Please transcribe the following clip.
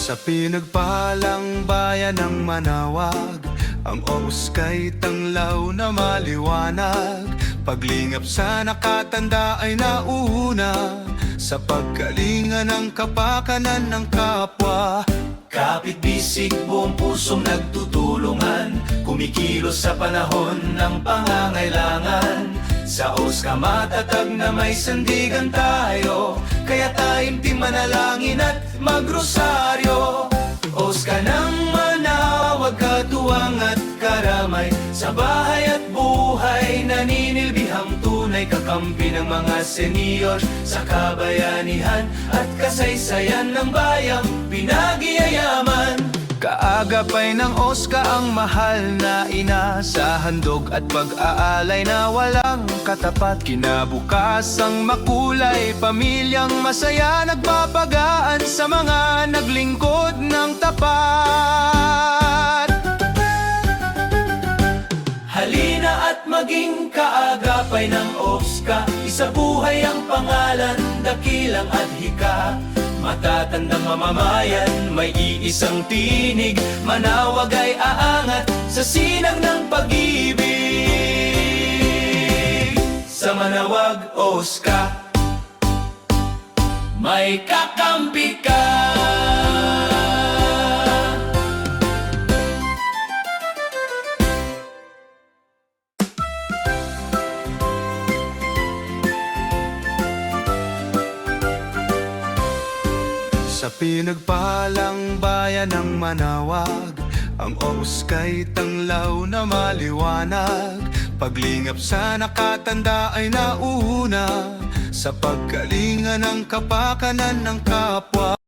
Sa pinagpalang bayan ng Manawag, ang Oska'y tanglaw na maliwanag. Paglingap sa nakatanda ay nauna, sa pagkalinga ng kapakanan ng kapwa. Kapit bisig, buong pusong nagtutulungan, kumikilos sa panahon ng pangangailangan. Sa Oska matatag na may sandigan tayo, kaya tayong manalangin at magrosaryo. Oska ng Manawag, katuwang at karamay, sa bahay at buhay naninilbihang tunay. Kakampi ng mga senior sa kabayanihan at kasaysayan ng bayang pinagiyayaman. Kaagapay ng Oska ang mahal na ina, sa handog at pag-aalay na walang katapat. Kinabukasang makulay, pamilyang masaya, nagpapagaan sa mga naglingkod ng tapat. Halina at maging kaagapay ng Oska, isabuhay ang pangalan, dakilang adhika. Matatandang mamamayan, may iisang tinig, Manawag ay aangat sa sinag ng pag-ibig. Sa Manawag, Oska, may kakampi ka. Sa pinagpalang bayan ng Manawag, ang Oska'y tanglaw na maliwanag. Paglingap sa nakatanda ay nauna, sa pagkalinga ng kapakanan ng kapwa.